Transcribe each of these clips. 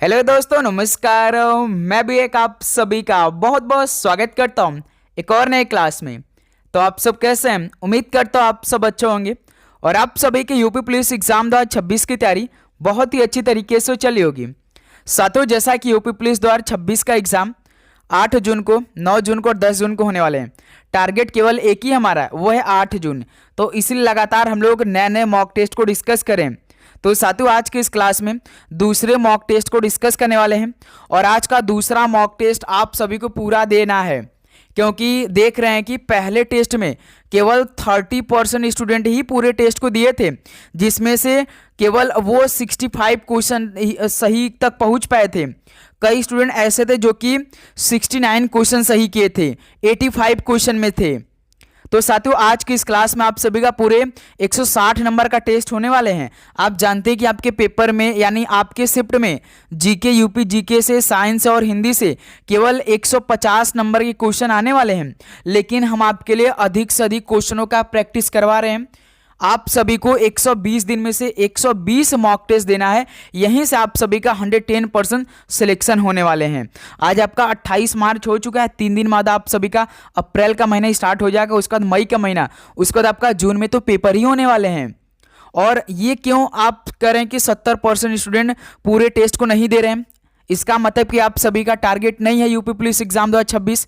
Hello दोस्तों, नमस्कार। मैं भी एक आप सभी का बहुत बहुत स्वागत करता हूं एक और नए क्लास में। तो आप सब कैसे हैं? उम्मीद करता हूं आप सब अच्छे होंगे और आप सभी के यूपी पुलिस एग्जाम 2026 की तैयारी बहुत ही अच्छी तरीके से चली होगी। साथियों, जैसा कि यूपी पुलिस 2026 का एग्जाम 8 जून को, 9 जून को और 10 जून को होने वाले हैं। टारगेट केवल एक ही हमारा है, वो है 8 जून। तो इसीलिए लगातार हम लोग नए नए मॉक टेस्ट को डिस्कस करें। तो साथियों, आज के इस क्लास में दूसरे मॉक टेस्ट को डिस्कस करने वाले हैं और आज का दूसरा मॉक टेस्ट आप सभी को पूरा देना है, क्योंकि देख रहे हैं कि पहले टेस्ट में केवल 30% स्टूडेंट ही पूरे टेस्ट को दिए थे, जिसमें से केवल वो 65 क्वेश्चन सही तक पहुंच पाए थे। कई स्टूडेंट ऐसे थे जो कि 69 क्वेश्चन सही किए थे, 85 क्वेश्चन में थे। तो साथियों, आज की इस क्लास में आप सभी का पूरे 160 नंबर का टेस्ट होने वाले हैं। आप जानते हैं कि आपके पेपर में यानी आपके शिफ्ट में जीके, यूपी जीके से, साइंस और हिंदी से केवल 150 नंबर के क्वेश्चन आने वाले हैं, लेकिन हम आपके लिए अधिक से अधिक क्वेश्चनों का प्रैक्टिस करवा रहे हैं। आप सभी को 120 दिन में से 120 मॉक टेस्ट देना है, यहीं से आप सभी का 110% सिलेक्शन होने वाले हैं। आज आपका 28 मार्च हो चुका है, 3 दिन बाद आप सभी का अप्रैल का महीना स्टार्ट हो जाएगा, उसके बाद मई का महीना, उसके बाद आपका जून में तो पेपर ही होने वाले हैं। और ये क्यों आप करें कि 70% स्टूडेंट पूरे टेस्ट को नहीं दे रहे हैं? इसका मतलब कि आप सभी का टारगेट नहीं है यूपी पुलिस एग्जाम 2026।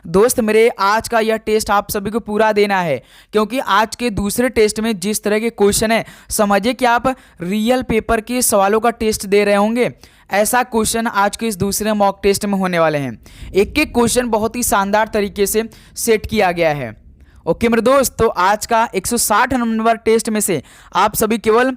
दोस्त मेरे, आज का यह टेस्ट आप सभी को पूरा देना है, क्योंकि आज के दूसरे टेस्ट में जिस तरह के क्वेश्चन है, समझिए कि आप रियल पेपर के सवालों का टेस्ट दे रहे होंगे। ऐसा क्वेश्चन आज के इस दूसरे मॉक टेस्ट में होने वाले हैं। एक एक क्वेश्चन बहुत ही शानदार तरीके से सेट किया गया है। ओके मेरे दोस्त, तो आज का 160 नंबर टेस्ट में से आप सभी केवल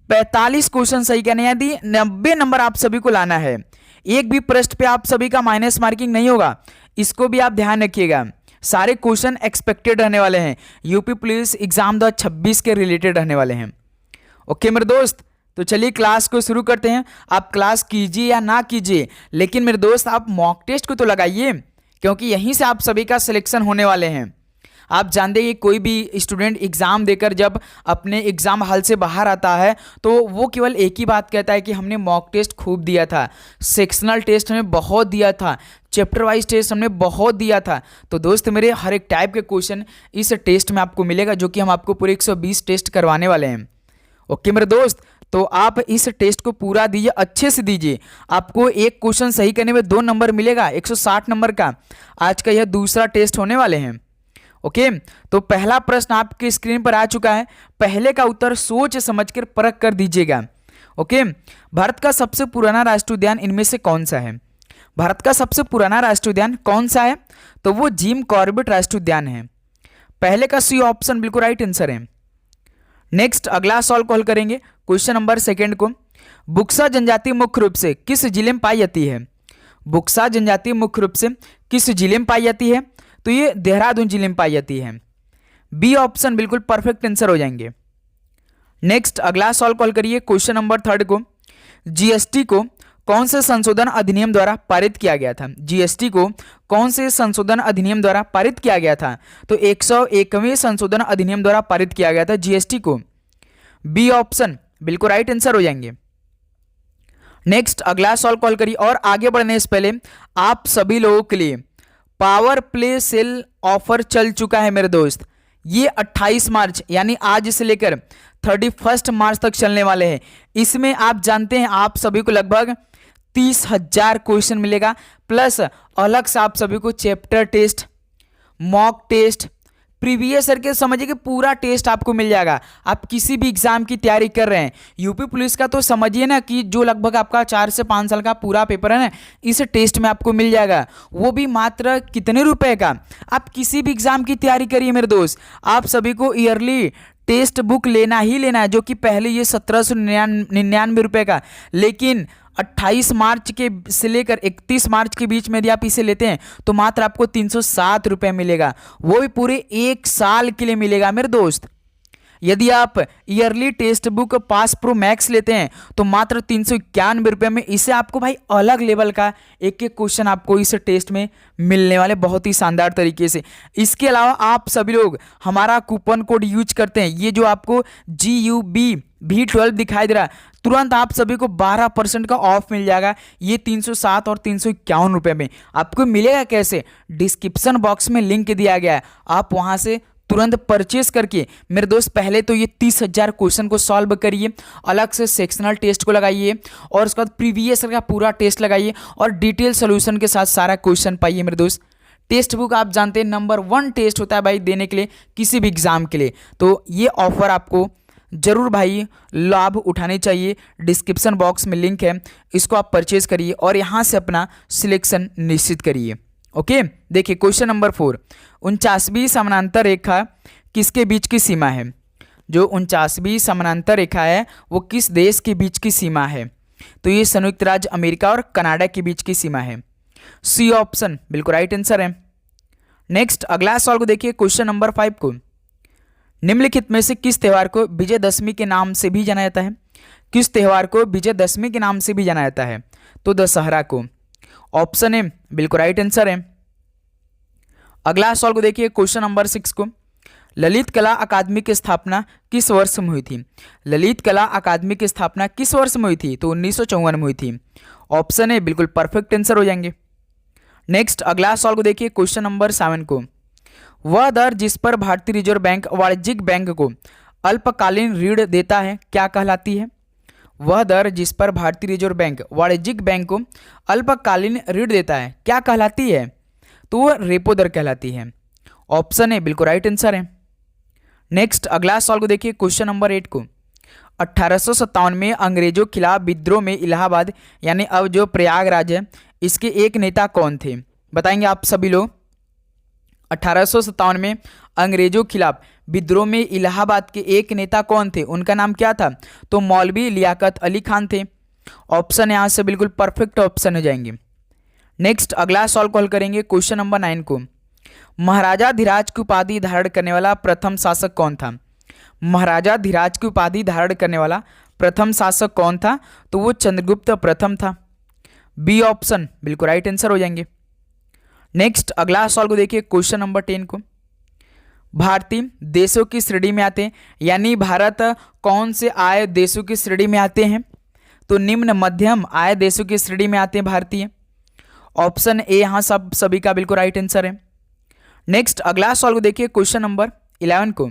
45 क्वेश्चन सही करने, यदि 90 नंबर आप सभी को लाना है। एक भी प्रश्न पे आप सभी का माइनस मार्किंग नहीं होगा, इसको भी आप ध्यान रखिएगा। सारे क्वेश्चन एक्सपेक्टेड रहने वाले हैं, यूपी पुलिस एग्जाम 2026 के रिलेटेड रहने वाले हैं। ओके मेरे दोस्त, तो चलिए क्लास को शुरू करते हैं। आप क्लास कीजिए या ना कीजिए, लेकिन मेरे दोस्त आप मॉक टेस्ट को तो लगाइए, क्योंकि यहीं से आप सभी का सिलेक्शन होने वाले हैं। आप जानते हैं कि कोई भी स्टूडेंट एग्ज़ाम देकर जब अपने एग्ज़ाम हॉल से बाहर आता है तो वो केवल एक ही बात कहता है कि हमने मॉक टेस्ट खूब दिया था, सेक्शनल टेस्ट हमने बहुत दिया था, चैप्टर वाइज टेस्ट हमने बहुत दिया था। तो दोस्त मेरे, हर एक टाइप के क्वेश्चन इस टेस्ट में आपको मिलेगा, जो कि हम आपको पूरे 120 टेस्ट करवाने वाले हैं। ओके मेरे दोस्त, तो आप इस टेस्ट को पूरा दीजिए, अच्छे से दीजिए। आपको एक क्वेश्चन सही करने में 2 नंबर मिलेगा, 160 नंबर का आज का यह दूसरा टेस्ट होने वाले हैं। ओके, तो पहला प्रश्न आपके स्क्रीन पर आ चुका है। पहले का उत्तर सोच समझकर परख कर दीजिएगा। ओके, भारत का सबसे पुराना राष्ट्रीय उद्यान इनमें से कौन सा है? भारत का सबसे पुराना राष्ट्रीय उद्यान कौन सा है? तो वो जिम कॉर्बेट राष्ट्रीय उद्यान है। पहले का सी ऑप्शन बिल्कुल राइट आंसर है। नेक्स्ट अगला सॉल्व कॉल करेंगे क्वेश्चन नंबर 2 को। बुक्सा जनजाति मुख्य रूप से किस जिले में पाई जाती है? बुक्सा जनजाति मुख्य रूप से किस जिले में पाई जाती है? तो ये देहरादून जिले में पाई जाती है। बी ऑप्शन बिल्कुल परफेक्ट आंसर हो जाएंगे। नेक्स्ट अगला सॉल्व कॉल करिए क्वेश्चन नंबर 3 को। जीएसटी को कौन से संशोधन अधिनियम द्वारा पारित किया गया था? जीएसटी को कौन से संशोधन अधिनियम द्वारा पारित किया गया था? तो 101वें संशोधन अधिनियम द्वारा पारित किया गया था जीएसटी को। बी ऑप्शन बिल्कुल राइट आंसर हो जाएंगे। नेक्स्ट अगला सॉल्व कॉल करिए, और आगे बढ़ने से पहले आप सभी लोगों के लिए पावर प्ले सेल ऑफर चल चुका है मेरे दोस्त। ये 28 मार्च यानी आज से लेकर 31 मार्च तक चलने वाले हैं। इसमें आप जानते हैं आप सभी को लगभग 30,000 क्वेश्चन मिलेगा, प्लस अलग से आप सभी को chapter test, mock test, previous year के समझिए कि पूरा टेस्ट आपको मिल जाएगा। आप किसी भी एग्जाम की तैयारी कर रहे हैं, यूपी पुलिस का तो समझिए ना कि जो लगभग आपका 4 से 5 साल का पूरा पेपर है ना, इस टेस्ट में आपको मिल जाएगा। वो भी मात्र कितने रुपए का? आप किसी भी एग्जाम की तैयारी करिए मेरे दोस्त, आप सभी को ईयरली टेस्ट बुक लेना ही लेना है, जो कि पहले ये 1799 रुपये का, लेकिन 28 मार्च के से लेकर 31 मार्च के बीच में यदि आप इसे लेते हैं तो मात्र आपको 307 रुपये मिलेगा, वो भी पूरे 1 साल के लिए मिलेगा मेरे दोस्त। यदि आप yearly text book pass pro max लेते हैं तो मात्र 391 रुपये में इसे आपको भाई अलग लेवल का एक एक क्वेश्चन आपको इस टेस्ट में मिलने वाले बहुत ही शानदार तरीके से। इसके अलावा आप सभी लोग हमारा कूपन कोड यूज करते हैं, ये जो आपको GUBV12 दिखाई दे रहा है, तुरंत आप सभी को 12% का ऑफ मिल जाएगा। ये 307 और 351 रुपये में आपको मिलेगा। कैसे? डिस्क्रिप्शन बॉक्स में लिंक दिया गया है, आप वहां से तुरंत परचेस करके मेरे दोस्त पहले तो ये 30,000 क्वेश्चन को सॉल्व करिए, अलग से सेक्शनल टेस्ट को लगाइए और उसके बाद प्रीवियस का पूरा टेस्ट लगाइए और डिटेल सोल्यूशन के साथ सारा क्वेश्चन पाइए। मेरे दोस्त टेक्स्ट बुक आप जानते हैं नंबर 1 टेस्ट होता है भाई देने के लिए किसी भी एग्जाम के लिए, तो ये ऑफर आपको जरूर भाई लाभ उठाने चाहिए। डिस्क्रिप्शन बॉक्स में लिंक है, इसको आप परचेज करिए और यहाँ से अपना सिलेक्शन निश्चित करिए। ओके, देखिए क्वेश्चन नंबर 4, 49वीं समानांतर रेखा किसके बीच की सीमा है? जो 49वीं समानांतर रेखा है वो किस देश के बीच की सीमा है? तो ये संयुक्त राज्य अमेरिका और कनाडा के बीच की सीमा है। सी ऑप्शन बिल्कुल राइट आंसर है। नेक्स्ट अगला सवाल को देखिए, क्वेश्चन नंबर 5 को, निम्नलिखित में से किस त्योहार को विजयदशमी के नाम से भी जाना जाता है? किस त्योहार को विजयदशमी के नाम से भी जाना जाता है? तो दशहरा को। ऑप्शन ए बिल्कुल राइट आंसर है। अगला सवाल को देखिए, क्वेश्चन नंबर 6 को, ललित कला अकादमी की स्थापना किस वर्ष में हुई थी? ललित कला अकादमी की स्थापना किस वर्ष में हुई थी? तो 1954 में हुई थी। ऑप्शन ए बिल्कुल परफेक्ट आंसर हो जाएंगे। नेक्स्ट अगला सवाल को देखिए, क्वेश्चन नंबर 7 को, वह दर जिस पर भारतीय रिजर्व बैंक वाणिज्यिक बैंक को अल्पकालीन ऋण देता है क्या कहलाती है? वह दर जिस पर भारतीय रिजर्व बैंक वाणिज्यिक बैंक को अल्पकालीन ऋण देता है क्या कहलाती है? तो वह रेपो दर कहलाती है। ऑप्शन ए बिल्कुल राइट आंसर है। नेक्स्ट अगला सवाल को देखिए, क्वेश्चन नंबर 8 को, 1857 में अंग्रेजों के खिलाफ विद्रोह में इलाहाबाद यानी अब जो प्रयागराज है इसके एक नेता कौन थे? बताएंगे आप सभी लोग। 1857 में अंग्रेजों के खिलाफ विद्रोह में इलाहाबाद के एक नेता कौन थे? उनका नाम क्या था? तो मौलवी लियाकत अली खान थे। ऑप्शन यहाँ से बिल्कुल परफेक्ट ऑप्शन हो जाएंगे। नेक्स्ट अगला सवाल कॉल करेंगे, क्वेश्चन नंबर 9 को, महाराजा धीराज की उपाधि धारण करने वाला प्रथम शासक कौन था? महाराजा धीराज की उपाधि धारण करने वाला प्रथम शासक कौन था? तो वो चंद्रगुप्त प्रथम था। बी ऑप्शन बिल्कुल राइट आंसर हो जाएंगे। नेक्स्ट अगला सवाल को देखिए, क्वेश्चन नंबर 10 को, भारतीय देशों की श्रेणी में आते हैं यानी भारत कौन से आय देशों की श्रेणी में आते हैं? तो निम्न मध्यम आय देशों की श्रेणी में आते हैं भारतीय। ऑप्शन ए यहाँ सब सभी का बिल्कुल राइट आंसर है। नेक्स्ट अगला सवाल को देखिए, क्वेश्चन नंबर 11 को,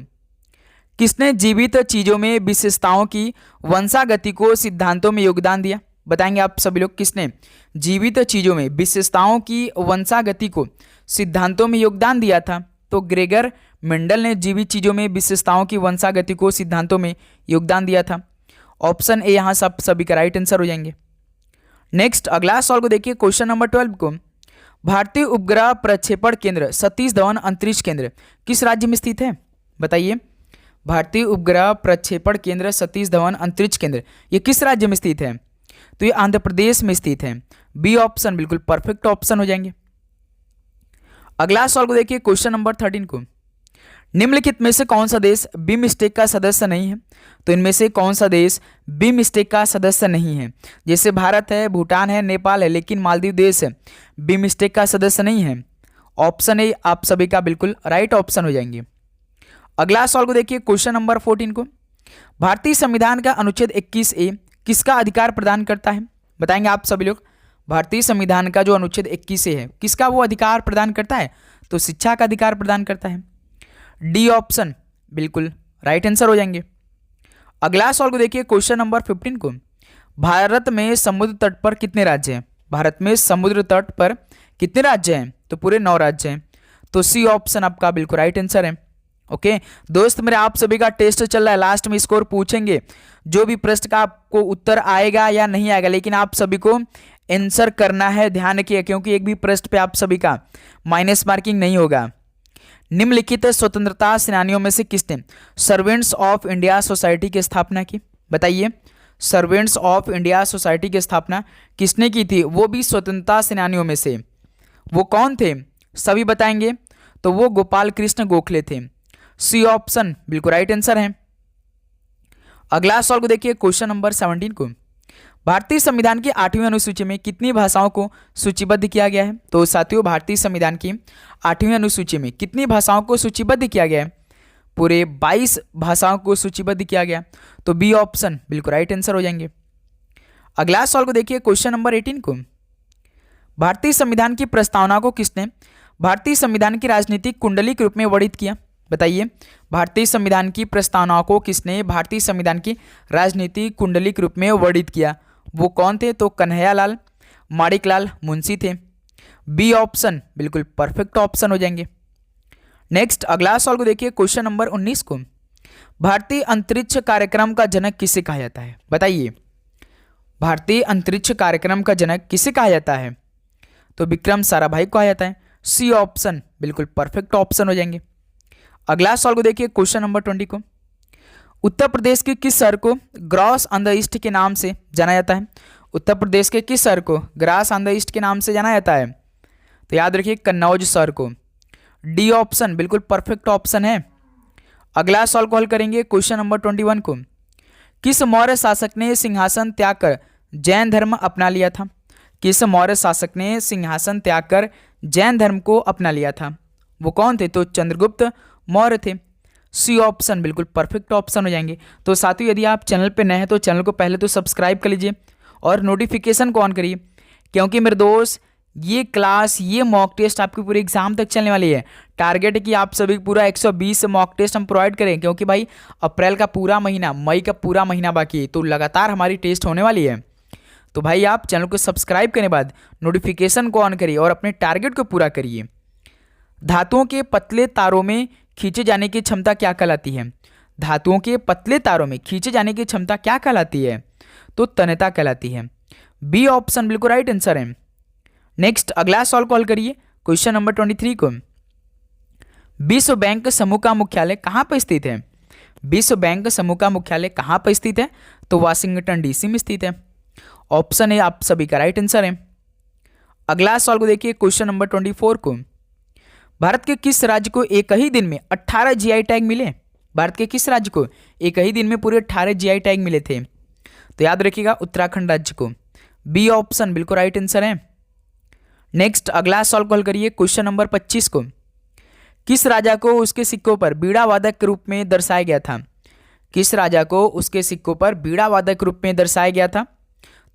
किसने जीवित चीजों में विशेषताओं की वंशागति को सिद्धांतों में योगदान दिया? बताएंगे आप सभी लोग, किसने जीवित चीजों में विशेषताओं की वंशागति को सिद्धांतों में योगदान दिया था? तो ग्रेगर मेंडल ने जीवित चीजों में विशेषताओं की वंशागति को सिद्धांतों में योगदान दिया था। ऑप्शन ए यहाँ सब सभी का राइट आंसर हो जाएंगे। नेक्स्ट अगला सवाल को देखिए, क्वेश्चन नंबर 12 को, भारतीय उपग्रह प्रक्षेपण केंद्र सतीश धवन अंतरिक्ष केंद्र किस राज्य में स्थित है? बताइए, भारतीय उपग्रह प्रक्षेपण केंद्र सतीश धवन अंतरिक्ष केंद्र ये किस राज्य में स्थित है? तो ये आंध्र प्रदेश में स्थित है। बी ऑप्शन बिल्कुल परफेक्ट ऑप्शन हो जाएंगे। अगला सवाल को देखिए, क्वेश्चन नंबर 13 को, निम्नलिखित में से कौन सा देश बिमस्टेक का सदस्य नहीं है? तो इनमें से कौन सा देश बिमस्टेक का सदस्य नहीं है? जैसे भारत है, भूटान है, नेपाल है, लेकिन मालदीव देश बिमस्टेक का सदस्य नहीं है। ऑप्शन ए आप सभी का बिल्कुल राइट ऑप्शन हो जाएंगे। अगला सवाल को देखिए, क्वेश्चन नंबर 14 को, भारतीय संविधान का अनुच्छेद 21A किसका अधिकार प्रदान करता है? बताएंगे आप सभी लोग। भारतीय संविधान का जो अनुच्छेद 21A है किसका वो अधिकार प्रदान करता है? तो शिक्षा का अधिकार प्रदान करता है। डी ऑप्शन बिल्कुल राइट आंसर हो जाएंगे। अगला सवाल को देखिए, क्वेश्चन नंबर 15 को, भारत में समुद्र तट पर कितने राज्य हैं? भारत में समुद्र तट पर कितने राज्य हैं? तो पूरे 9 राज्य हैं। तो सी ऑप्शन आपका बिल्कुल राइट आंसर है। ओके दोस्त, मेरे आप सभी का टेस्ट चल रहा है, लास्ट में स्कोर पूछेंगे, जो भी प्रश्न का आपको उत्तर आएगा या नहीं आएगा, लेकिन आप सभी को आंसर करना है, ध्यान रखिए, क्योंकि एक भी प्रश्न पे आप सभी का माइनस मार्किंग नहीं होगा। निम्नलिखित स्वतंत्रता सेनानियों में से किसने सर्वेंट्स ऑफ इंडिया सोसाइटी की स्थापना की? बताइए, सर्वेंट्स ऑफ इंडिया सोसाइटी की स्थापना किसने की थी? वो भी स्वतंत्रता सेनानियों में से। वो कौन थे? सभी बताएंगे। तो वो गोपाल कृष्ण गोखले थे। सी ऑप्शन बिल्कुल राइट आंसर है। अगला सवाल को देखिए क्वेश्चन नंबर 17 को, भारतीय संविधान की 8वीं अनुसूची में कितनी भाषाओं को सूचीबद्ध किया गया है? तो साथियों भारतीय संविधान की 8वीं अनुसूची में कितनी भाषाओं को सूचीबद्ध किया गया है? पूरे 22 भाषाओं को सूचीबद्ध किया गया। तो बी ऑप्शन बिल्कुल राइट आंसर हो जाएंगे। अगला सवाल को देखिए क्वेश्चन नंबर 18 को, भारतीय संविधान की प्रस्तावना को किसने भारतीय संविधान की राजनीतिक कुंडली के रूप में वर्णित किया? बताइए, भारतीय संविधान की प्रस्तावना को किसने भारतीय संविधान की राजनीतिक कुंडली के रूप में वर्णित किया? वो कौन थे? तो कन्हैयालाल, माणिकलाल मुंशी थे। बी ऑप्शन बिल्कुल परफेक्ट ऑप्शन हो जाएंगे। नेक्स्ट अगला सवाल को देखिए क्वेश्चन नंबर 19 को, भारतीय अंतरिक्ष कार्यक्रम का जनक किसे कहा जाता है? बताइए, भारतीय अंतरिक्ष कार्यक्रम का जनक किसे कहा जाता है? तो विक्रम साराभाई को कहा जाता है। सी ऑप्शन बिल्कुल परफेक्ट ऑप्शन हो जाएंगे। अगला सवाल को देखिए क्वेश्चन नंबर 20 को, उत्तर प्रदेश के किस शहर को ग्रॉस ऑन द ईस्ट के नाम से जाना जाता है? उत्तर प्रदेश के किस शहर को ग्रास ऑन द ईस्ट के नाम से जाना जाता है? तो याद रखिए कन्नौज शहर को। डी ऑप्शन बिल्कुल परफेक्ट ऑप्शन है। अगला सवाल को हल करेंगे क्वेश्चन नंबर 21 को, किस मौर्य शासक ने सिंहासन त्याग कर जैन धर्म अपना लिया था? किस मौर्य शासक ने सिंहासन त्याग कर जैन धर्म को अपना लिया था? वो कौन थे? तो चंद्रगुप्त मौर्य थे। सी ऑप्शन बिल्कुल परफेक्ट ऑप्शन हो जाएंगे। तो साथियों यदि आप चैनल पे नए हैं तो चैनल को पहले तो सब्सक्राइब कर लीजिए और नोटिफिकेशन को ऑन करिए, क्योंकि मेरे दोस्त ये क्लास ये मॉक टेस्ट आपकी पूरे एग्जाम तक चलने वाली है। टारगेट है कि आप सभी पूरा 120 मॉक टेस्ट हम प्रोवाइड करें, क्योंकि भाई अप्रैल का पूरा महीना, मई का पूरा महीना बाकी है, तो लगातार हमारी टेस्ट होने वाली है। तो भाई आप चैनल को सब्सक्राइब करने के बाद नोटिफिकेशन को ऑन करिए और अपने टारगेट को पूरा करिए। धातुओं के पतले तारों में खींचे जाने की क्षमता क्या कहलाती है? धातुओं के पतले तारों में खींचे जाने की क्षमता क्या कहलाती है? तो तन्यता कहलाती है। बी ऑप्शन बिल्कुल राइट आंसर है। नेक्स्ट अगला सवाल कॉल करिए क्वेश्चन नंबर 23 को, विश्व बैंक समूह का मुख्यालय कहाँ पर स्थित है? विश्व बैंक समूह का मुख्यालय कहाँ पर स्थित है? तो वाशिंगटन डीसी में स्थित है। ऑप्शन ए आप सभी का राइट आंसर है। अगला सवाल को देखिए क्वेश्चन नंबर 24 को, भारत के किस राज्य को एक ही दिन में 18 जीआई टैग मिले? भारत के किस राज्य को एक ही दिन में पूरे 18 जीआई टैग मिले थे? तो याद रखिएगा उत्तराखंड राज्य को। बी ऑप्शन बिल्कुल राइट आंसर है। नेक्स्ट अगला सवाल कॉल करिए क्वेश्चन नंबर 25 को, किस राजा को उसके सिक्कों पर बीड़ा वादक के रूप में दर्शाया गया था? किस राजा को उसके सिक्कों पर बीड़ा वादक के रूप में दर्शाया गया था?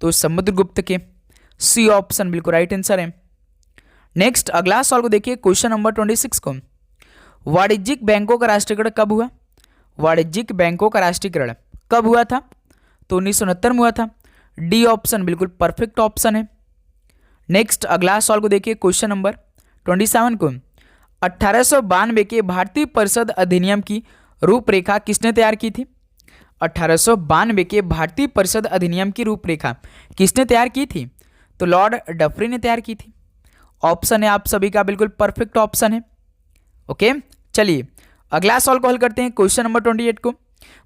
तो समुद्रगुप्त के। सी ऑप्शन बिल्कुल राइट आंसर है। नेक्स्ट अगला सवाल को देखिए क्वेश्चन नंबर 26 को, वाणिज्यिक बैंकों का राष्ट्रीयकरण कब हुआ? वाणिज्यिक बैंकों का राष्ट्रीयकरण कब हुआ था? तो 1969 में हुआ था। डी ऑप्शन बिल्कुल परफेक्ट ऑप्शन है। नेक्स्ट अगला सवाल को देखिए क्वेश्चन नंबर 27 को, 1892 के भारतीय परिषद अधिनियम की रूपरेखा किसने तैयार की थी? 1892 के भारतीय परिषद अधिनियम की रूपरेखा किसने तैयार की थी? तो लॉर्ड डफरी ने तैयार की थी। ऑप्शन है आप सभी का बिल्कुल परफेक्ट ऑप्शन है। ओके चलिए अगला सवाल को हल करते हैं क्वेश्चन नंबर 28 को,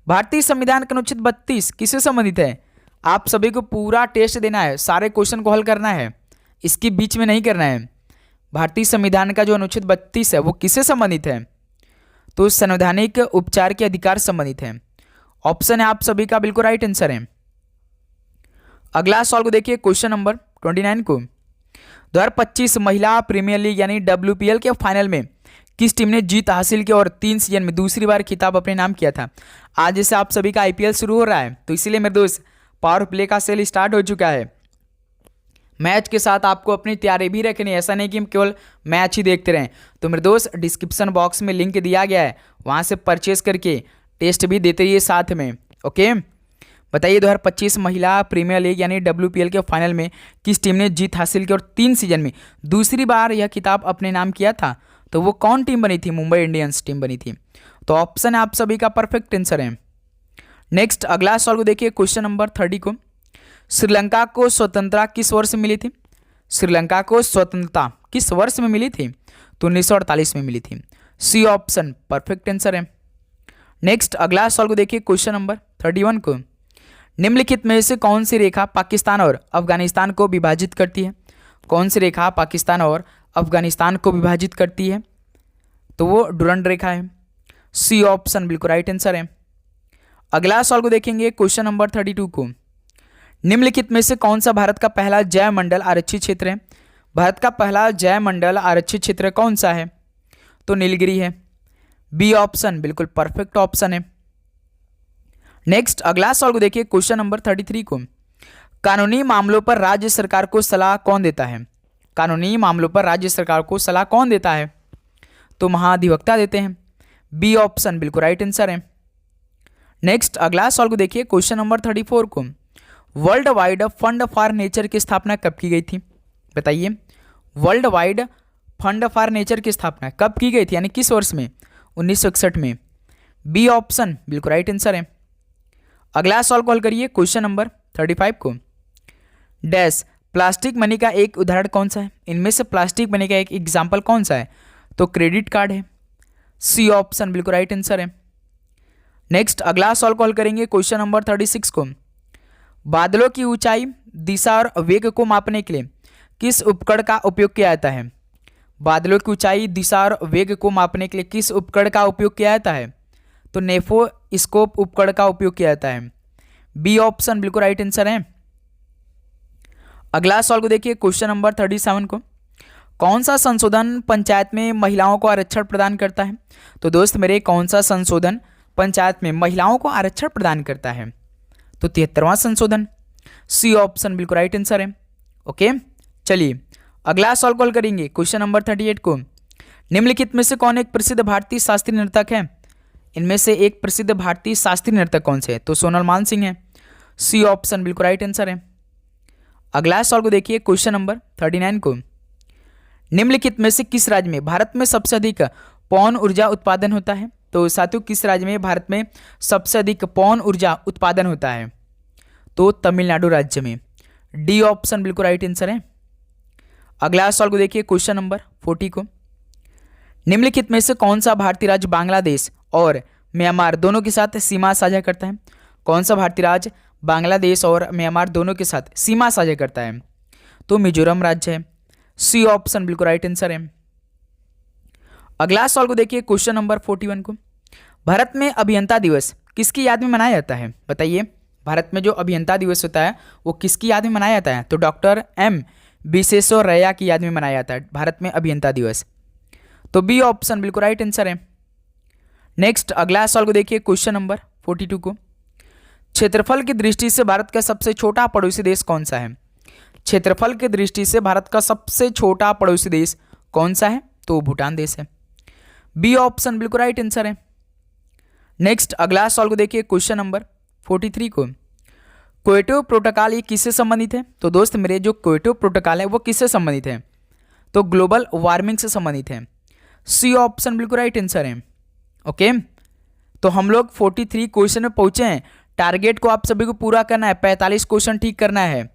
भारतीय संविधान का अनुच्छेद 32 किससे संबंधित है? आप सभी को पूरा टेस्ट देना है, सारे क्वेश्चन को हल करना है, इसके बीच में नहीं करना है। भारतीय संविधान का जो अनुच्छेद 32 है वो किससे संबंधित है? तो संवैधानिक उपचार के अधिकार संबंधित है। ऑप्शन है आप सभी का बिल्कुल राइट आंसर है। अगला सवाल को देखिए क्वेश्चन नंबर 29 को, 2025 महिला प्रीमियर लीग यानी WPL के फाइनल में किस टीम ने जीत हासिल की और 3 सीजन में दूसरी बार खिताब अपने नाम किया था? आज से आप सभी का IPL शुरू हो रहा है, तो इसीलिए मेरे दोस्त पावर प्ले का सेल स्टार्ट हो चुका है। मैच के साथ आपको अपनी तैयारी भी रखनी है, ऐसा नहीं कि हम केवल मैच ही देखते रहें। तो मेरे दोस्त डिस्क्रिप्शन बॉक्स में लिंक दिया गया है, वहाँ से परचेस करके टेस्ट भी देते रहिए साथ में। ओके बताइए 2025 महिला प्रीमियर लीग यानी WPL के फाइनल में किस टीम ने जीत हासिल की और 3 सीजन में दूसरी बार यह खिताब अपने नाम किया था? तो वो कौन टीम बनी थी? मुंबई इंडियंस टीम बनी थी। तो ऑप्शन है आप सभी का परफेक्ट आंसर है। नेक्स्ट अगला सवाल को देखिए क्वेश्चन नंबर 30 को, श्रीलंका को स्वतंत्रता किस वर्ष में मिली थी? श्रीलंका को स्वतंत्रता किस वर्ष में मिली थी? तो 1948 में मिली थी। सी ऑप्शन परफेक्ट आंसर है। नेक्स्ट अगला सवाल को देखिए क्वेश्चन नंबर 31 को, निम्नलिखित में से कौन सी रेखा पाकिस्तान और अफगानिस्तान को विभाजित करती है? कौन सी रेखा पाकिस्तान और अफगानिस्तान को विभाजित करती है? तो वो डुरंड रेखा है। सी ऑप्शन बिल्कुल राइट आंसर है। अगला सवाल को देखेंगे क्वेश्चन नंबर 32 को। निम्नलिखित में से कौन सा भारत का पहला जैव मंडल आरक्षित क्षेत्र है? भारत का पहला जैव मंडल आरक्षित क्षेत्र कौन सा है? तो नीलगिरी है। बी ऑप्शन बिल्कुल परफेक्ट ऑप्शन है। नेक्स्ट अगला सवाल को देखिए क्वेश्चन नंबर 33 को। कानूनी मामलों पर राज्य सरकार को सलाह कौन देता है? कानूनी मामलों पर राज्य सरकार को सलाह कौन देता है? तो महाधिवक्ता देते हैं। बी ऑप्शन बिल्कुल राइट आंसर है। नेक्स्ट अगला सवाल को देखिए क्वेश्चन नंबर 34 को। World wide fund for nature की स्थापना कब की गई थी? बताइए। World wide fund for nature की स्थापना कब की गई थी, यानी किस वर्ष में? 1961 में। बी ऑप्शन बिल्कुल राइट आंसर है। अगला सवाल को हल करिए क्वेश्चन नंबर 35 को। डैश प्लास्टिक मनी का एक उदाहरण कौन सा है? इनमें से प्लास्टिक मनी का एक एग्जाम्पल कौन सा है? तो क्रेडिट कार्ड है। सी ऑप्शन बिल्कुल राइट आंसर है। नेक्स्ट अगला सवाल को हल करेंगे क्वेश्चन नंबर 36 को। बादलों की ऊंचाई, दिशा और वेग को मापने के लिए किस उपकरण का उपयोग किया जाता है? बादलों की ऊंचाई, दिशा और वेग को मापने के लिए किस उपकरण का उपयोग किया जाता है? तो नेफोस्कोप उपकरण का उपयोग किया जाता है। बी ऑप्शन बिल्कुल राइट आंसर है। अगला सवाल को देखिए क्वेश्चन नंबर 37 को। कौन सा संशोधन पंचायत में महिलाओं को आरक्षण प्रदान करता है? तो दोस्त मेरे कौन सा संशोधन पंचायत में महिलाओं को आरक्षण प्रदान करता है? तो 73वां संशोधन। सी ऑप्शन बिल्कुल राइट आंसर है। ओके चलिए अगला सवाल कॉल करेंगे क्वेश्चन नंबर 38 को। निम्नलिखित में से कौन एक प्रसिद्ध भारतीय शास्त्रीय नर्तक है? इनमें से एक प्रसिद्ध भारतीय शास्त्रीय नर्तक कौन से है? तो सोनल मानसिंह है। सी ऑप्शन बिल्कुल राइट आंसर है। अगला सवाल को देखिए क्वेश्चन नंबर 39 को। निम्नलिखित में से किस राज्य में भारत में सबसे अधिक पवन ऊर्जा उत्पादन होता है? तो साथियों किस राज्य में भारत में सबसे अधिक पवन ऊर्जा उत्पादन होता है? तो तमिलनाडु राज्य में। डी ऑप्शन बिल्कुल राइट आंसर है। अगला सवाल को देखिए क्वेश्चन नंबर 40 को। निम्नलिखित में से कौन सा भारतीय राज्य बांग्लादेश और म्यांमार दोनों के साथ सीमा साझा करता है? कौन सा भारतीय राज्य बांग्लादेश और म्यांमार दोनों के साथ सीमा साझा करता है? तो मिजोरम राज्य है। सी ऑप्शन बिल्कुल राइट आंसर है। अगला सवाल को देखिए क्वेश्चन नंबर 41 को। भारत में अभियंता दिवस किसकी याद में मनाया जाता है? बताइए। भारत में जो अभियंता दिवस होता है वो किसकी याद में मनाया जाता है? तो डॉक्टर एम विश्वेश्वरैया की याद में मनाया जाता है भारत में अभियंता दिवस। तो बी ऑप्शन बिल्कुल राइट आंसर है। नेक्स्ट अगला सवाल को देखिए क्वेश्चन नंबर 42 को। क्षेत्रफल की दृष्टि से भारत का सबसे छोटा पड़ोसी देश कौन सा है? क्षेत्रफल की दृष्टि से भारत का सबसे छोटा पड़ोसी देश कौन सा है? तो भूटान देश है। बी ऑप्शन बिल्कुल राइट आंसर है। नेक्स्ट अगला सवाल को देखिए क्वेश्चन नंबर 43 को। क्योटो प्रोटोकॉल ये किससे संबंधित है? तो दोस्त मेरे जो क्योटो प्रोटोकॉल है वो किससे संबंधित है? तो ग्लोबल वार्मिंग से संबंधित है। सी ऑप्शन बिल्कुल राइट आंसर है। ओके तो हम लोग 43 क्वेश्चन में पहुंचे हैं। टारगेट को आप सभी को पूरा करना है, 45 क्वेश्चन ठीक करना है,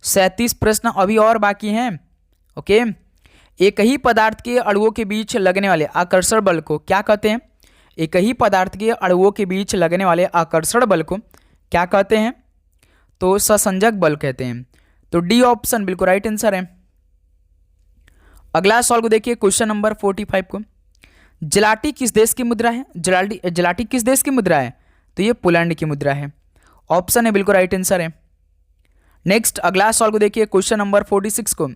37 प्रश्न अभी और बाकी हैं। ओके एक ही पदार्थ के अणुओं के बीच लगने वाले आकर्षण बल को क्या कहते हैं? एक ही पदार्थ के अणुओं के बीच लगने वाले आकर्षण बल को क्या कहते हैं? तो ससंजक बल कहते हैं। तो डी ऑप्शन बिल्कुल राइट आंसर है। अगला सवाल को देखिए क्वेश्चन नंबर 45 को। जलाटी किस देश की मुद्रा है? जलाटी किस देश की मुद्रा है? तो ये पोलैंड की मुद्रा है। ऑप्शन है बिल्कुल राइट आंसर है। नेक्स्ट अगला सवाल को देखिए क्वेश्चन नंबर 46 को।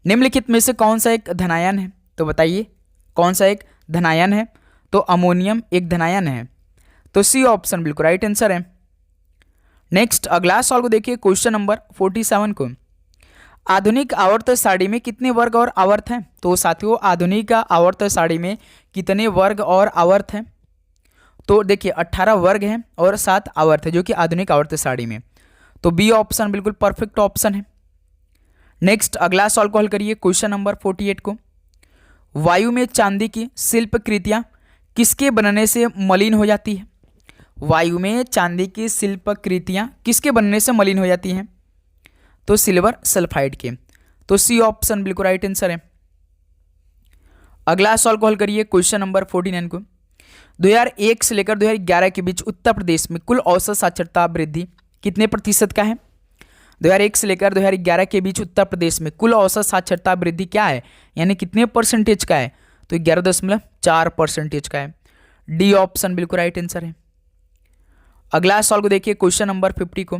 निम्नलिखित में से कौन सा एक धनायन है? तो बताइए कौन सा एक धनायन है? तो अमोनियम एक धनायन है। तो सी ऑप्शन बिल्कुल राइट आंसर है। नेक्स्ट अगला सवाल को देखिए क्वेश्चन नंबर 47 को। आधुनिक आवर्त सारणी में कितने वर्ग और आवर्त हैं? तो साथियों आधुनिक आवर्त सारणी में कितने वर्ग और आवर्त हैं? तो देखिए 18 वर्ग हैं और 7 आवर्त है जो कि आधुनिक आवर्त सारणी में। तो बी ऑप्शन बिल्कुल परफेक्ट ऑप्शन है। नेक्स्ट अगला सवाल को हल करिए क्वेश्चन नंबर 48 को। वायु में चांदी की शिल्प कृतियां किसके बनने से मलिन हो जाती है? वायु में चांदी की शिल्प कृतियां किसके बनने से मलिन हो जाती हैं? तो सिल्वर सल्फाइड के। तो सी ऑप्शन बिल्कुल राइट आंसर है। अगला सवाल को हल करिए क्वेश्चन नंबर 49 को। 2001 से लेकर 2011 के बीच उत्तर प्रदेश में कुल औसत साक्षरता वृद्धि कितने प्रतिशत का है? 2001 से लेकर 2011 के बीच उत्तर प्रदेश में कुल औसत साक्षरता वृद्धि क्या है, यानी कितने परसेंटेज का है? तो 11.4% का है। डी ऑप्शन बिल्कुल राइट आंसर है। अगला सवाल को देखिए, क्वेश्चन नंबर 50 को,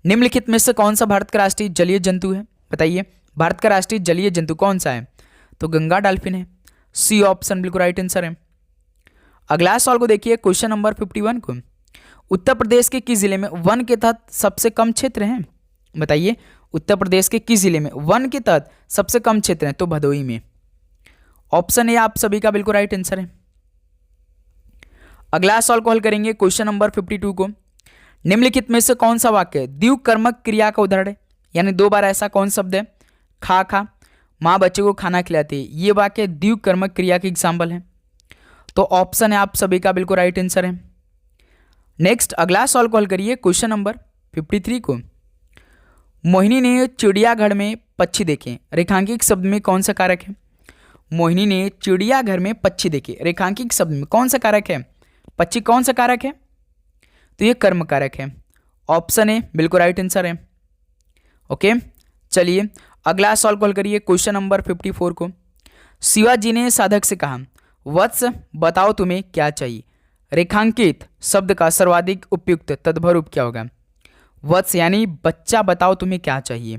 निम्नलिखित में से कौन सा भारत का राष्ट्रीय जलीय जंतु है? बताइए, भारत का राष्ट्रीय जलीय जंतु कौन सा है? तो गंगा डॉल्फिन है। सी ऑप्शन बिल्कुल राइट आंसर है। अगला सवाल को देखिए, क्वेश्चन नंबर 51 को, उत्तर प्रदेश के किस जिले में वन के तहत सबसे कम क्षेत्र हैं? बताइए, उत्तर प्रदेश के किस जिले में वन के तहत सबसे कम क्षेत्र हैं? तो भदोही में। ऑप्शन ए आप सभी का बिल्कुल राइट आंसर है। अगला सवाल को हल करेंगे, क्वेश्चन नंबर 52 को, निम्नलिखित में से कौन सा वाक्य द्विकर्मक क्रिया का उदाहरण है? यानी दो बार ऐसा कौन शब्द है? खा खा, माँ बच्चे को खाना खिलाती है, ये वाक्य द्विकर्मक क्रिया की एग्जाम्पल है। तो ऑप्शन है आप सभी का बिल्कुल राइट आंसर है। नेक्स्ट अगला सवाल को हल करिए, क्वेश्चन नंबर 53 को, मोहिनी ने चिड़ियाघर में पक्षी देखे, रेखांकित शब्द में कौन सा कारक है? मोहिनी ने चिड़ियाघर में पक्षी देखे, रेखांकित शब्द में कौन सा कारक है? पक्षी कौन सा कारक है? तो ये कर्म कारक है। ऑप्शन ए बिल्कुल राइट आंसर है। ओके, चलिए अगला सवाल को हल करिए, क्वेश्चन नंबर 54 को, शिवाजी ने साधक से कहा, वत्स बताओ तुम्हें क्या चाहिए? रेखांकित शब्द का सर्वाधिक उपयुक्त तत्भर रूप क्या होगा? वत्स यानी बच्चा बताओ तुम्हें क्या चाहिए।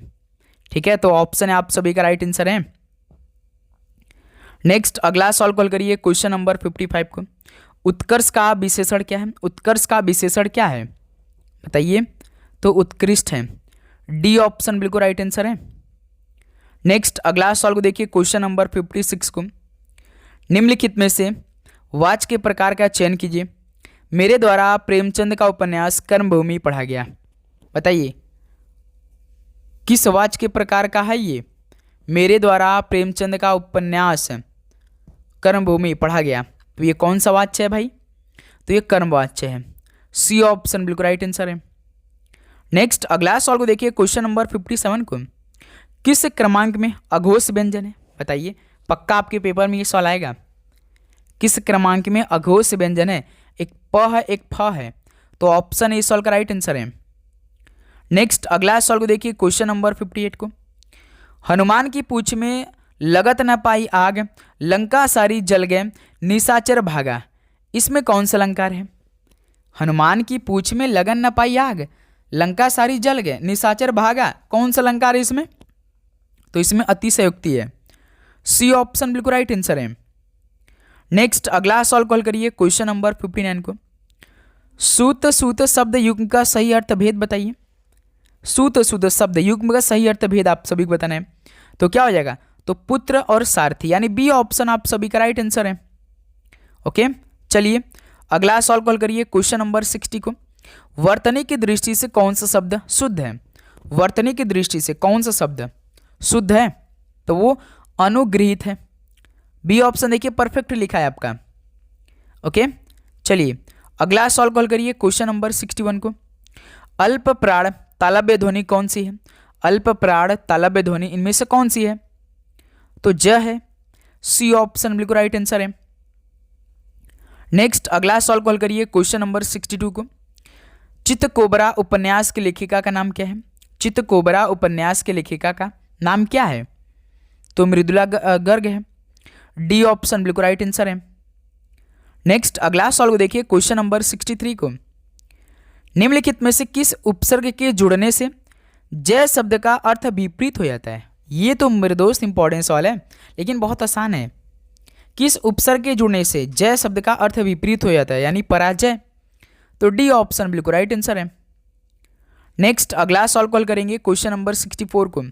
ठीक है, तो ऑप्शन है आप सभी का राइट आंसर है। नेक्स्ट अगला सवाल को हल करिए, क्वेश्चन नंबर 55 को, उत्कर्ष का विशेषण क्या है? उत्कर्ष का विशेषण क्या है? बताइए, तो उत्कृष्ट है। डी ऑप्शन बिल्कुल राइट आंसर है। नेक्स्ट अगला सवाल को देखिए, क्वेश्चन नंबर 56 को, निम्नलिखित में से वाक्य के प्रकार का चयन कीजिए। मेरे द्वारा प्रेमचंद का उपन्यास कर्मभूमि पढ़ा गया। बताइए, किस वाक्य के प्रकार का है ये? मेरे द्वारा प्रेमचंद का उपन्यास कर्मभूमि पढ़ा गया, तो ये कौन सा वाक्य है भाई? तो ये कर्म वाच्य है। सी ऑप्शन बिल्कुल राइट आंसर है। नेक्स्ट अगला सवाल को देखिए, क्वेश्चन नंबर 57 को, किस क्रमांक में अघोष व्यंजन है? बताइए, पक्का आपके पेपर में ये सवाल आएगा। किस क्रमांक में अघोष व्यंजन है? एक प है, एक फ है। तो ऑप्शन ए सवाल का राइट आंसर है। नेक्स्ट अगला सवाल को देखिए, क्वेश्चन नंबर 58 को, हनुमान की पूंछ में लगत न पाई आग, लंका सारी जल गए, निशाचर भागा, इसमें कौन सा अलंकार है? हनुमान की पूंछ में लगन न पाई आग, लंका सारी जल गए, निशाचर भागा, कौन सा अलंकार है इसमें? तो इसमें अतिशयोक्ति है। सी ऑप्शन बिल्कुल राइट आंसर है। नेक्स्ट अगला सवाल कॉल करिए, क्वेश्चन नंबर 59 को, सूत सूत शब्द युग्म का सही अर्थ भेद बताइए। सूत सूत शब्द युग्म का सही अर्थ भेद आप सभी को बताना है। तो क्या हो जाएगा? तो पुत्र और सारथी, यानी बी ऑप्शन आप सभी का राइट आंसर है। ओके, चलिए अगला सवाल कॉल करिए, क्वेश्चन नंबर 60 को, वर्तनी की दृष्टि से कौन सा शब्द शुद्ध है? वर्तनी की दृष्टि से कौन सा शब्द शुद्ध है? तो वो अनुग्रहित है। बी ऑप्शन देखिए परफेक्ट लिखा है आपका। ओके, चलिए अगला सवाल कॉल करिए, क्वेश्चन नंबर 61 को, अल्प प्राण तालव्य ध्वनि कौन सी है? अल्प प्राण तालव्य ध्वनि इनमें से कौन सी है? तो ज है। सी ऑप्शन बिल्कुल राइट आंसर है। नेक्स्ट अगला सवाल कॉल करिए, क्वेश्चन नंबर 62 को, चित्तकोबरा उपन्यास की लेखिका का नाम क्या है? चित्तकोबरा उपन्यास के लेखिका का नाम क्या है? तो मृदुला गर्ग है। डी ऑप्शन बिल्कुल राइट आंसर है। नेक्स्ट अगला सवाल को देखिए, क्वेश्चन नंबर 63 को, निम्नलिखित में से किस उपसर्ग के जुड़ने से जय शब्द का अर्थ विपरीत हो जाता है? ये तो मेरे दोस्त इंपॉर्टेंट सवाल है, लेकिन बहुत आसान है। किस उपसर्ग के जुड़ने से जय शब्द का अर्थ विपरीत हो जाता है, यानी पराजय? तो डी ऑप्शन बिल्कुल राइट आंसर है। नेक्स्ट अगला सवाल कॉल करेंगे, क्वेश्चन नंबर 64 को,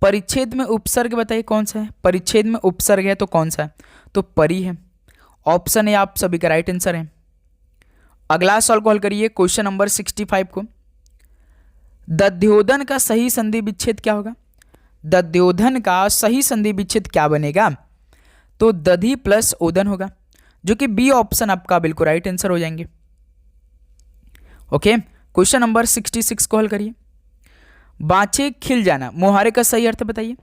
परिच्छेद में उपसर्ग बताइए कौन सा है? परिच्छेद में उपसर्ग है तो कौन सा है? तो परि है। ऑप्शन है आप सभी का राइट आंसर है। अगला सवाल कॉल करिए, क्वेश्चन नंबर 65 को, दध्योधन का सही संधि विच्छेद क्या होगा? दध्योधन का सही संधि विच्छेद क्या बनेगा? तो दधि प्लस ओदन होगा, जो कि बी ऑप्शन आपका बिल्कुल राइट आंसर हो जाएंगे। ओके, क्वेश्चन नंबर 66 को हल करिए, बाछे खिल जाना मुहावरे का सही अर्थ बताइए।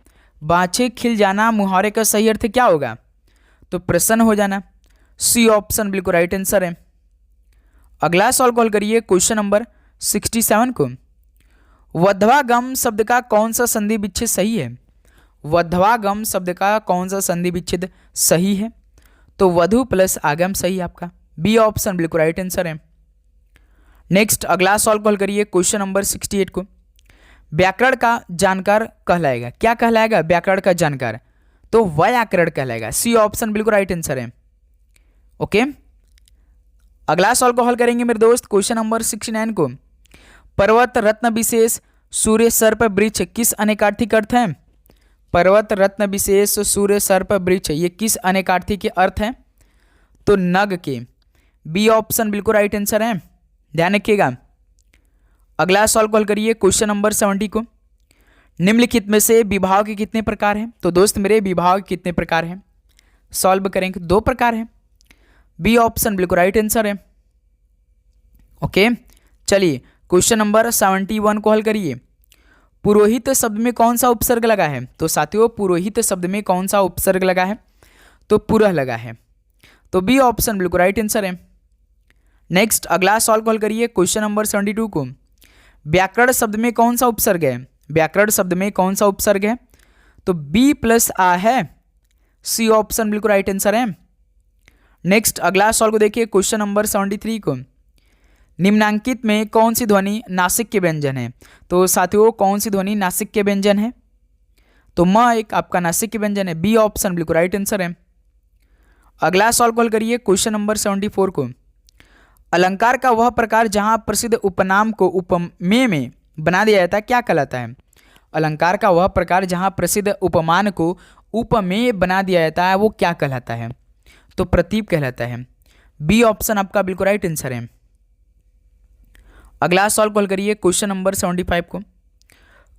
बाछे खिल जाना मुहावरे का सही अर्थ क्या होगा? तो प्रसन्न हो जाना। सी ऑप्शन बिल्कुल राइट आंसर है। अगला सवाल कॉल करिए, क्वेश्चन नंबर 67 को, वध्वागम शब्द का कौन सा संधि विच्छेद सही है? वध्वागम शब्द का कौन सा संधि विच्छेद सही है? तो वधु प्लस आगम सही आपका। बी ऑप्शन बिल्कुल राइट आंसर है। नेक्स्ट अगला सॉल्व कॉल करिए क्वेश्चन नंबर 68 को। व्याकरण का जानकार कहलाएगा, क्या कहलाएगा? व्याकरण का जानकार, तो व्याकरण कहलाएगा। सी ऑप्शन बिल्कुल राइट आंसर है। ओके, अगला सॉल्व को हल करेंगे मेरे दोस्त क्वेश्चन नंबर 69 को। पर्वत रत्न विशेष सूर्य सर्प वृक्ष किस अनेकार्थी अर्थ है? पर्वत रत्न विशेष सूर्य सर्प वृक्ष ये किस अनेकार्थी के अर्थ है? तो नग के। बी ऑप्शन बिल्कुल राइट आंसर है, ध्यान रखिएगा। अगला सॉल्व कॉल करिए क्वेश्चन नंबर 70 को। निम्नलिखित में से विभाव के कितने प्रकार हैं? तो दोस्त मेरे विभाव कितने प्रकार हैं? सॉल्व करेंगे, 2 प्रकार हैं। बी ऑप्शन बिल्कुल राइट आंसर है। ओके, चलिए क्वेश्चन नंबर 71 को हल करिए। पुरोहित शब्द में कौन सा उपसर्ग लगा है? तो साथियों पुरोहित शब्द में कौन सा उपसर्ग लगा है? तो पुरः लगा है, तो बी ऑप्शन बिल्कुल राइट आंसर है। नेक्स्ट अगला सॉल्व कॉल करिए क्वेश्चन नंबर 72 को। व्याकरण शब्द में कौन सा उपसर्ग है? व्याकरण शब्द में कौन सा उपसर्ग है? तो बी प्लस आ है। सी ऑप्शन बिल्कुल राइट आंसर है। नेक्स्ट अगला सॉल्व को देखिए क्वेश्चन नंबर 73 को। निम्नांकित में कौन सी ध्वनि नासिक के व्यंजन है? तो साथियों कौन सी ध्वनि नासिक के व्यंजन है? तो म एक आपका नासिक के व्यंजन है। बी ऑप्शन बिल्कुल राइट आंसर है। अगला सॉल्व कॉल करिए क्वेश्चन नंबर 74 को। अलंकार का वह प्रकार जहां प्रसिद्ध उपनाम को उपमेय में बना दिया जाता है क्या कहलाता है? अलंकार का वह प्रकार जहां प्रसिद्ध उपमान को उपमेय बना दिया जाता है वो क्या कहलाता है? तो प्रतीप कहलाता है। बी ऑप्शन आपका बिल्कुल राइट आंसर है। अगला सॉल्व कॉल करिए क्वेश्चन नंबर 75 को।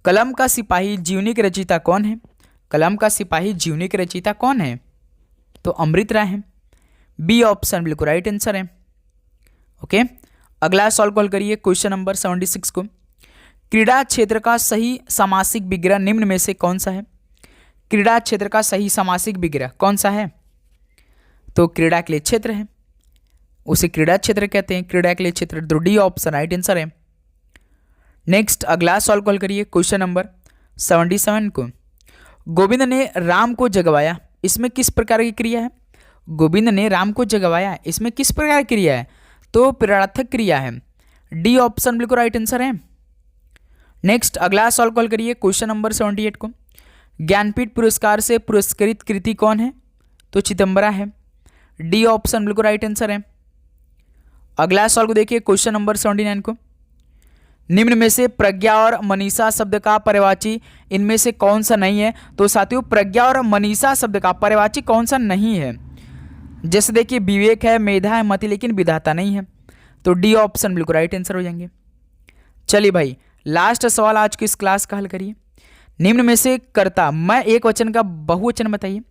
कलम का सिपाही जीवनी के रचयिता कौन है? कलम का सिपाही जीवनी के रचयिता कौन है? तो अमृत राय है। बी ऑप्शन बिल्कुल राइट आंसर है। ओके, अगला सॉल्व कॉल करिए क्वेश्चन नंबर 76 को। क्रीड़ा क्षेत्र का सही सामासिक विग्रह निम्न में से कौन सा है? क्रीड़ा क्षेत्र का सही सामासिक विग्रह कौन सा है? तो क्रीड़ा के लिए क्षेत्र है, उसे क्रीड़ा क्षेत्र कहते हैं, क्रीड़ा के लिए क्षेत्र। तो डी ऑप्शन राइट आंसर है। नेक्स्ट अगला सॉल्व कॉल करिए क्वेश्चन नंबर 77 को। गोविंद ने राम को जगवाया, इसमें किस प्रकार की क्रिया है? गोविंद ने राम को जगवाया, इसमें किस प्रकार की क्रिया है? तो प्रेरणार्थक क्रिया है। डी ऑप्शन बिल्कुल राइट आंसर है। नेक्स्ट अगला सॉल्व कॉल करिए क्वेश्चन नंबर 78 को। ज्ञानपीठ पुरस्कार से पुरस्कृत कृति कौन है? तो चिदंबरा है। डी ऑप्शन बिल्कुल राइट आंसर है। अगला सॉल्व को देखिए क्वेश्चन नंबर 79 को। निम्न में से प्रज्ञा और मनीषा शब्द का पर्यायवाची इनमें से कौन सा नहीं है? तो साथियों प्रज्ञा और मनीषा शब्द का पर्यायवाची कौन सा नहीं है? जैसे देखिए विवेक है, मेधा है, मति, लेकिन विधाता नहीं है। तो डी ऑप्शन बिल्कुल राइट आंसर हो जाएंगे। चलिए भाई लास्ट सवाल आज की इस क्लास का हल करिए। निम्न में से कर्ता मैं एक वचन का बहुवचन बताइए।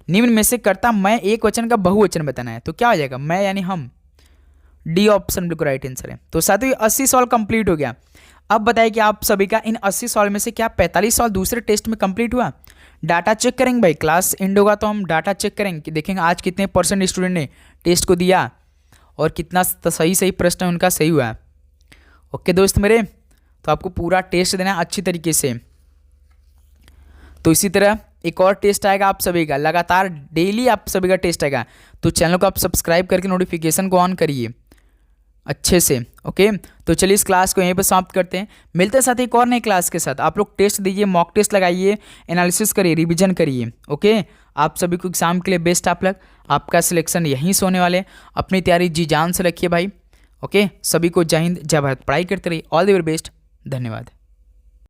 निम्न में से कर्ता मैं एक वचन का बहुवचन बताना है, तो क्या हो जाएगा? मैं यानी हम। डी ऑप्शन बिल्कुल राइट आंसर है। तो साथियों 80 सवाल कंप्लीट हो गया। अब बताइए कि आप सभी का इन 80 सवाल में से क्या 45 सवाल दूसरे टेस्ट में कंप्लीट हुआ? डाटा चेक करेंगे भाई, क्लास एंड होगा तो हम डाटा चेक करेंगे कि देखेंगे आज कितने % स्टूडेंट ने टेस्ट को दिया और कितना सही प्रश्न उनका सही हुआ। ओके दोस्त मेरे, तो आपको पूरा टेस्ट देना है अच्छी तरीके से। तो इसी तरह एक और टेस्ट आएगा आप सभी का, लगातार डेली आप सभी का टेस्ट आएगा। तो चैनल को आप सब्सक्राइब करके नोटिफिकेशन को ऑन करिए अच्छे से। ओके, तो चलिए इस क्लास को यहीं पर समाप्त करते हैं। मिलते हैं साथ ही एक और नई क्लास के साथ। आप लोग टेस्ट दीजिए, मॉक टेस्ट लगाइए, एनालिसिस करिए, रिवीजन करिए। ओके, आप सभी को एग्जाम के लिए बेस्ट आप लग। आपका सिलेक्शन यहीं से होने वाले। अपनी तैयारी जी जान से रखिए भाई। ओके, सभी को जय हिंद जय भारत। पढ़ाई करते रहिए। All the very best. धन्यवाद।